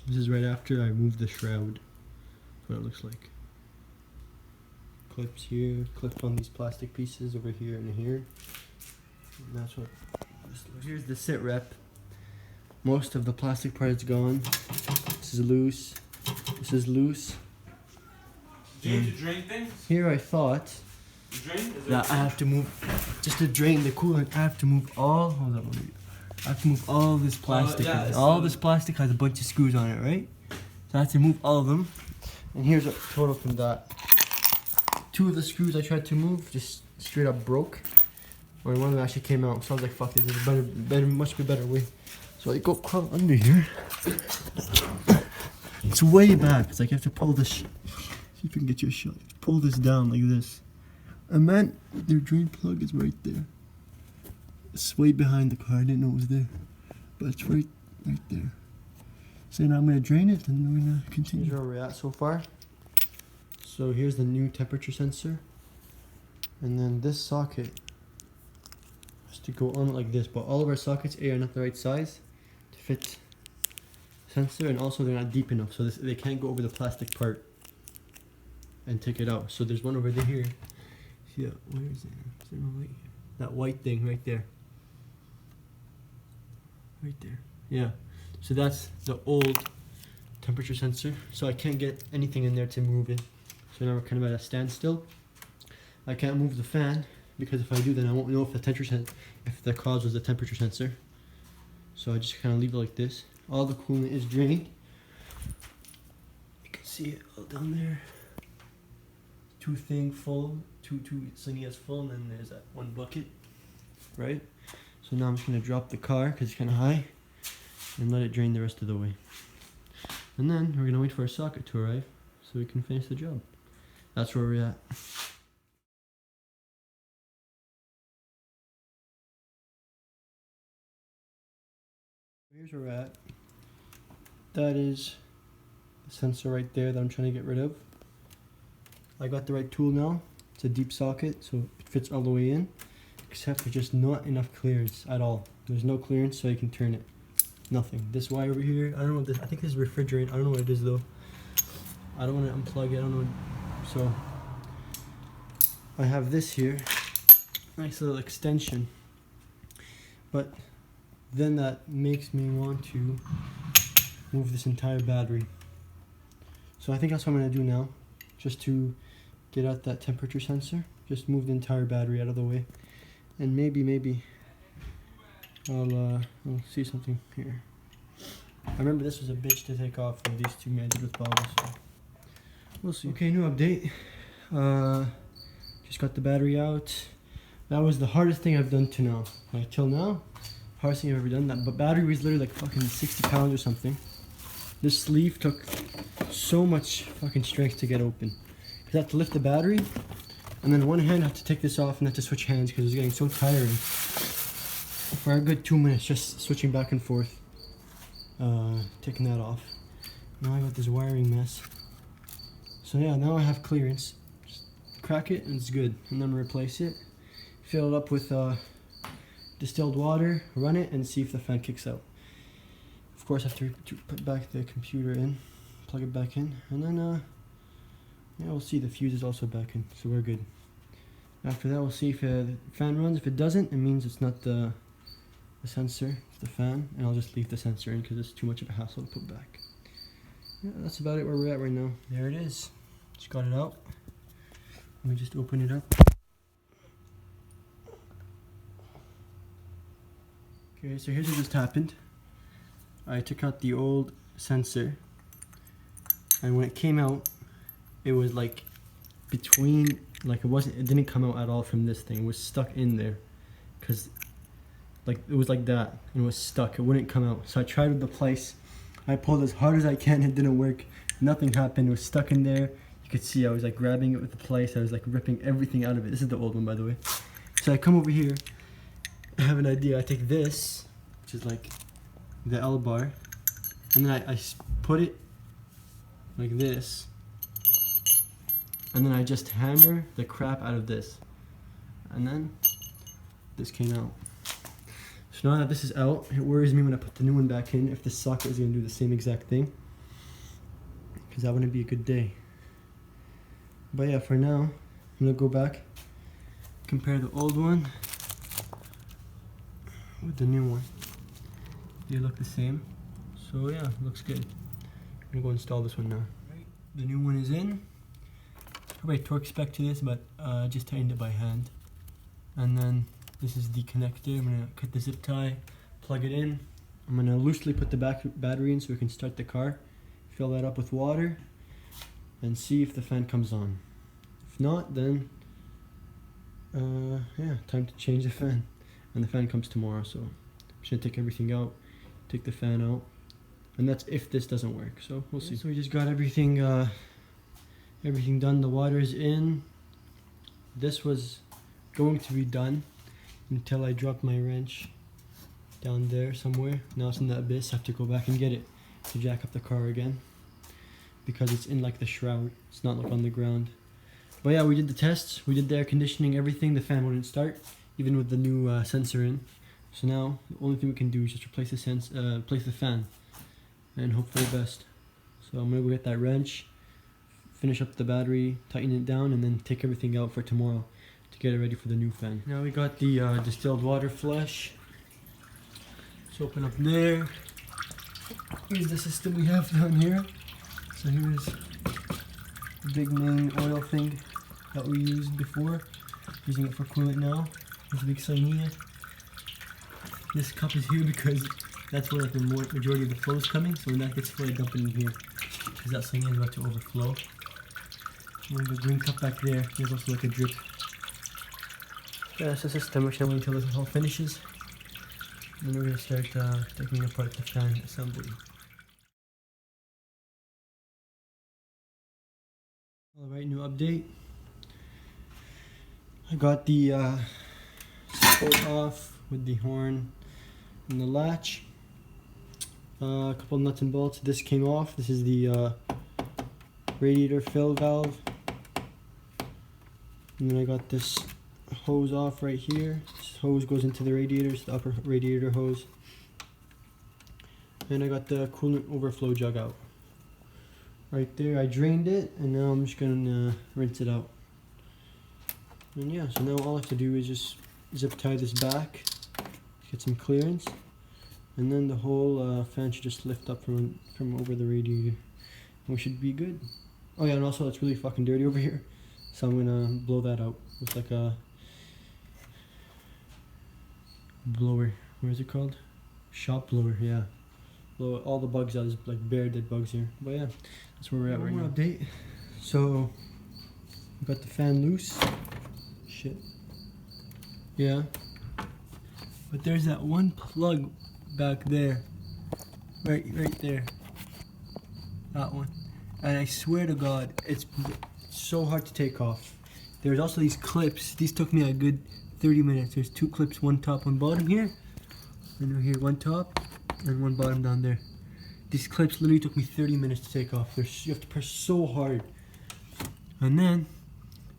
This is right after I removed the shroud. That's what it looks like. Clips here, clipped on these plastic pieces over here and here. And that's what this looks. Here's the sit rep. Most of the plastic part is gone. This is loose. This is loose. Do you need to drain things? Here I thought that I have to move, just to drain the coolant, I have to move all, hold on, I have to move all this plastic. All this plastic has a bunch of screws on it, right? So I have to move all of them. And here's a total from that. 2 of the screws I tried to move just straight up broke. Or one of them actually came out, so I was like, fuck this, there's better, must be a better way. So I go crawl under here. It's way back. It's like you have to pull this. See if you can get your shot. Pull this down like this. And man, their drain plug is right there. It's way behind the car. I didn't know it was there, but it's right there. So now I'm gonna drain it, and we're gonna continue. Here's where we're at so far. So here's the new temperature sensor, and then this socket has to go on like this. But all of our sockets are not the right size to fit sensor, and also they're not deep enough, so they can't go over the plastic part and take it out. So there's one over there here. Yeah, where is it? Is there no light here? That white thing right there. Right there. Yeah. So that's the old temperature sensor. So I can't get anything in there to move it. So now we're kind of at a standstill. I can't move the fan because if I do, then I won't know if the cause was the temperature sensor. So I just kind of leave it like this. All the coolant is drained. You can see it all down there. 2 thing full, two slingers full, and then there's that 1 bucket, right? So now I'm just gonna drop the car because it's kind of high, and let it drain the rest of the way. And then we're gonna wait for a socket to arrive so we can finish the job. That's where we're at. Here's where we're at. That is the sensor right there that I'm trying to get rid of. I got the right tool now. It's a deep socket, so it fits all the way in, except for just not enough clearance at all. There's no clearance, so you can turn it. Nothing. This wire over here, I don't know what this, I think this is refrigerant. I don't know what it is though. I don't want to unplug it, I don't know. So, I have this here. Nice little extension. But then that makes me want to move this entire battery. So I think that's what I'm going to do now. Just to get out that temperature sensor, just move the entire battery out of the way, and maybe I'll see something here. I remember this was a bitch to take off from these 2 I did with Bob, so we'll see. Okay, new update. Just got the battery out. That was the hardest thing I've done to now. Like till now, hardest thing I've ever done. That but battery was literally like fucking 60 pounds or something. This sleeve took so much fucking strength to get open. I had to lift the battery, and then one hand I had to take this off and had to switch hands because it was getting so tiring. For a good 2 minutes, just switching back and forth, taking that off. Now I got this wiring mess. So yeah, now I have clearance. Just crack it and it's good. And then replace it. Fill it up with distilled water, run it, and see if the fan kicks out. Of course, I have to put back the computer in, plug it back in, and then yeah, we'll see. The fuse is also back in, so we're good. After that, we'll see if the fan runs. If it doesn't, it means it's not the sensor, it's the fan, and I'll just leave the sensor in because it's too much of a hassle to put back. Yeah, that's about it where we're at right now. There it is. Just got it out. Let me just open it up. Okay, so here's what just happened. I took out the old sensor, and when it came out, it was like between, like it didn't come out at all from this thing. It was stuck in there, cause like it was like that, and it was stuck. It wouldn't come out. So I tried with the plice. I pulled as hard as I can. It didn't work. Nothing happened. It was stuck in there. You could see I was like grabbing it with the plice. I was like ripping everything out of it. This is the old one, by the way. So I come over here. I have an idea. I take this, which is like the L bar, and then I put it like this. And then I just hammer the crap out of this. And then this came out. So now that this is out, it worries me when I put the new one back in if the socket is going to do the same exact thing. because that wouldn't be a good day. But yeah, for now, I'm gonna go back, compare the old one with the new one. They look the same. So yeah, looks good. I'm gonna go install this one now. Right, the new one is in. Probably torque spec to this, but I just tightened it by hand. And then this is the connector. I'm gonna cut the zip tie, plug it in. I'm gonna loosely put the battery in so we can start the car. Fill that up with water and see if the fan comes on. If not, then yeah, time to change the fan. And the fan comes tomorrow, so I'm just gonna take everything out, take the fan out, and that's if this doesn't work. So we'll see. So we just got everything done. The water is in. This was going to be done until I dropped my wrench down there somewhere. Now it's in the abyss. I have to go back and get it to jack up the car again because it's in like the shroud. It's not like on the ground. But yeah, we did the tests. We did the air conditioning, everything. The fan wouldn't start, even with the new sensor in. So now the only thing we can do is just replace the fan, and hope for the best. So I'm gonna go get that wrench, finish up the battery, tighten it down, and then take everything out for tomorrow to get it ready for the new fan. Now we got the distilled water flush. Let's open up there. Here's the system we have down here. So here's the big main oil thing that we used before. Using it for coolant now. There's a big Sentra. This cup is here because that's where like the majority of the flow is coming. So when that gets full, I dump it in here because that Sentra is about to overflow. And the green cup back there, there's also like a drip. Yeah, that's the system. We're just gonna wait until this all finishes. And then we're gonna start taking apart the fan assembly. Alright, new update. I got the support off with the horn and the latch. A couple nuts and bolts. This came off. This is the radiator fill valve. And then I got this hose off right here. This hose goes into the radiators, the upper radiator hose. And I got the coolant overflow jug out. Right there, I drained it, and now I'm just gonna rinse it out. And yeah, so now all I have to do is just zip tie this back, get some clearance, and then the whole fan should just lift up from over the radiator. And we should be good. Oh yeah, and also it's really fucking dirty over here, so I'm gonna blow that out. It's like a blower. What is it called? Shop blower, yeah. Blow all the bugs out. There's like bare dead bugs here. But yeah, that's where we're at right now. Update. So we got the fan loose. Shit. Yeah. But there's that one plug back there. Right there. That one. And I swear to God, it's so hard to take off. There's also these clips. These took me a good 30 minutes. There's two clips, one top, one bottom here. And here, one top and one bottom down there. These clips literally took me 30 minutes to take off. You have to press so hard. And then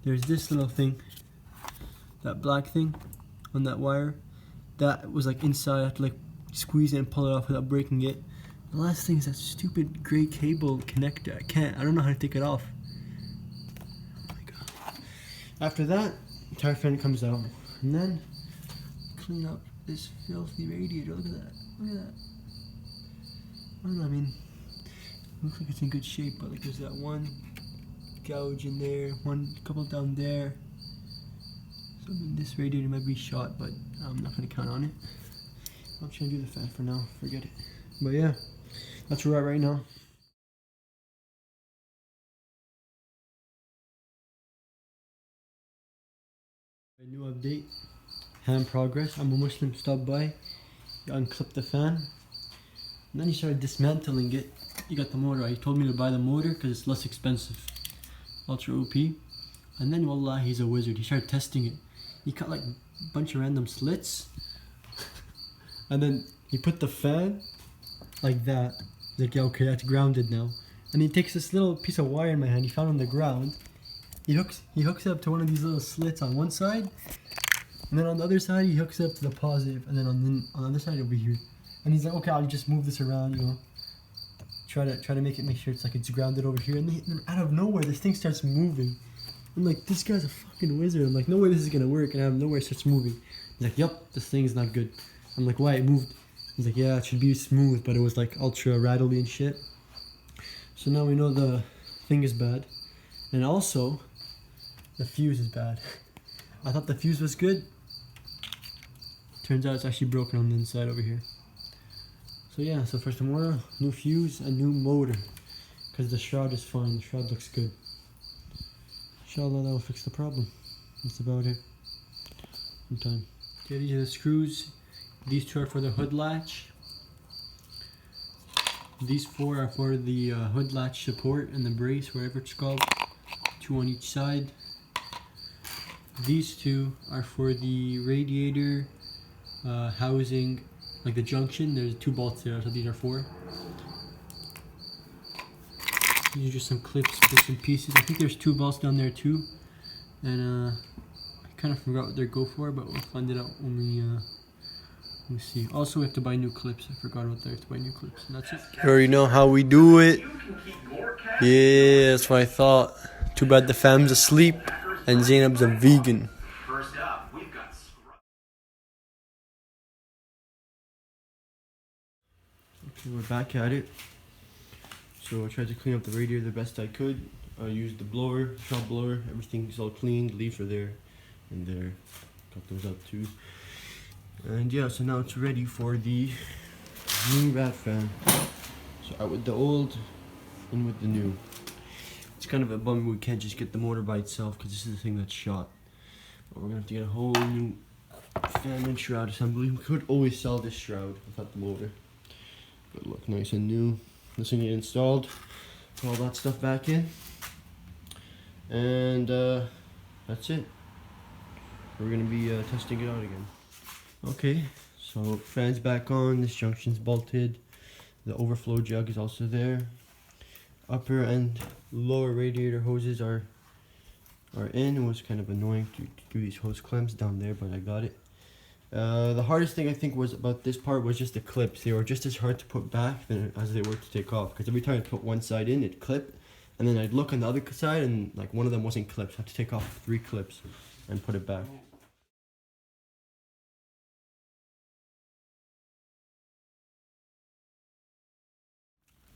there's this little thing, that black thing on that wire. That was like inside. I had to like squeeze it and pull it off without breaking it. The last thing is that stupid gray cable connector. I don't know how to take it off. Oh my God. After that, entire fan comes out. And then clean up this filthy radiator. Look at that. Look at that. I don't know, I mean, it looks like it's in good shape, but like there's that one gouge in there, one couple down there. So I mean, this radiator might be shot, but I'm not gonna count on it. I'm just gonna do the fan for now, forget it. But yeah, that's where we're at right now. A new update, hand progress. I'm a Muslim, stopped by, you unclip the fan. And then he started dismantling it. He got the motor. He told me to buy the motor because it's less expensive. Ultra OP. And then wallah, he's a wizard. He started testing it. He cut like a bunch of random slits. And then he put the fan like that. He's like, yeah, okay, that's grounded now. And he takes this little piece of wire in my hand he found on the ground. He hooks it up to one of these little slits on one side. And then on the other side, he hooks it up to the positive. And then on the other side over here. And he's like, okay, I'll just move this around, you know, try to make sure it's grounded over here, and then out of nowhere this thing starts moving. I'm like, this guy's a fucking wizard. I'm like, no way this is gonna work, and out of nowhere it starts moving. He's like, yup, this thing's not good. I'm like, why? It moved. He's like, yeah, it should be smooth, but it was like ultra rattly and shit. So now we know the thing is bad, and also the fuse is bad. I thought the fuse was good. Turns out it's actually broken on the inside over here. So yeah, so for tomorrow, new fuse, a new motor. Because the shroud is fine, the shroud looks good. Inshallah, that will fix the problem. That's about it. Sometime. Okay, these are the screws. These 2 are for the hood latch. These 4 are for the hood latch support and the brace, wherever it's called. 2 on each side. These 2 are for the radiator housing, like the junction. There's 2 bolts there, so these are 4. These are just some clips, bits and pieces. I think there's 2 bolts down there too, and I kind of forgot what they go for, but we'll find it out when we see. Also, we have to buy new clips. I forgot about that. We have to buy new clips, and that's it. You already know how we do it. Yeah, that's what I thought. Too bad the fam's asleep and Zainab's a vegan. First up, we've got Okay, we're back at it. So I tried to clean up the radiator the best I could. I used the blower, shop blower. Everything's all clean. The leaves are there and there. Got those out too. And yeah, so now it's ready for the new rat fan. So out with the old, in with the new. It's kind of a bummer we can't just get the motor by itself because this is the thing that's shot. But we're gonna have to get a whole new fan and shroud assembly. We could always sell this shroud without the motor. But look nice and new. This thing get installed. Put all that stuff back in. And that's it. We're gonna be testing it out again. Okay, so fan's back on. This junction's bolted. The overflow jug is also there. Upper and lower radiator hoses are in. It was kind of annoying to do these hose clamps down there, but I got it. The hardest thing I think was about this part was just the clips. They were just as hard to put back as they were to take off. Because every time I put one side in, it'd clip. And then I'd look on the other side and like one of them wasn't clipped. So I had to take off 3 clips and put it back.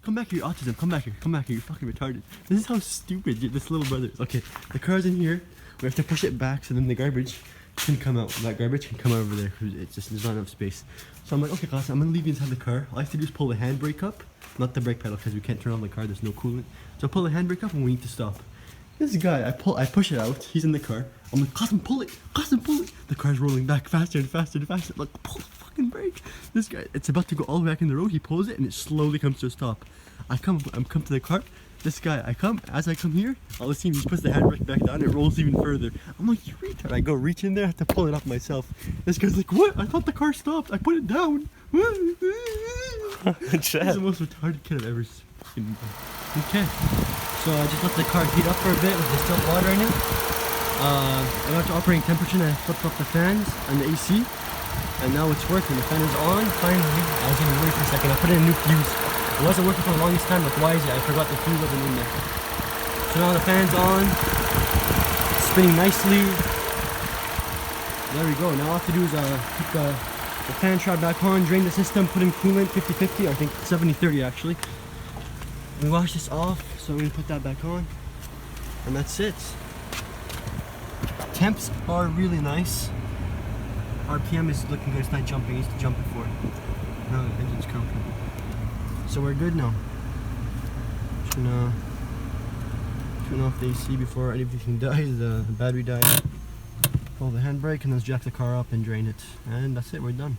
Come back here, autism. Come back here. Come back here. You're fucking retarded. This is how stupid this little brother is. Okay, the car's in here. We have to push it back so then the garbage can come out. That garbage can come out over there because it's just there's not enough space. So I'm like, okay, guys, I'm gonna leave you inside the car. All I have to do is pull the handbrake up, not the brake pedal because we can't turn on the car. There's no coolant. So I pull the handbrake up and we need to stop. This guy, I push it out. He's in the car. I'm like, Qasim, pull it. Qasim, pull it. The car's rolling back faster and faster and faster. Like, pull the fucking brake. This guy, it's about to go all the way back in the road. He pulls it and it slowly comes to a stop. I'm come to the car. This guy, as I come here, all I see him, he puts the handbrake back down, it rolls even further. I'm like, you retard. I go reach in there, I have to pull it up myself. This guy's like, what? I thought the car stopped. I put it down. He's the most retarded kid I've ever seen. Okay. So I just let the car heat up for a bit with distilled water in it. I got to operating temperature and I flipped off the fans and the AC. And now it's working. The fan is on, finally. I was even worried for a second. I put in a new fuse. It wasn't working for the longest time, like why is it? I forgot the fuse wasn't in there. So now the fan's on, it's spinning nicely. There we go. Now all I have to do is put the fan shroud back on, drain the system, put in coolant 50-50, I think 70-30 actually. We wash this off, so we're gonna put that back on. And that's it. Temps are really nice. RPM is looking good, it's not jumping, it used to jump before. Now the engine's comfortable. So we're good now. Just gonna turn off the AC before anything dies, the battery dies. Pull the handbrake and then jack the car up and drain it. And that's it, we're done.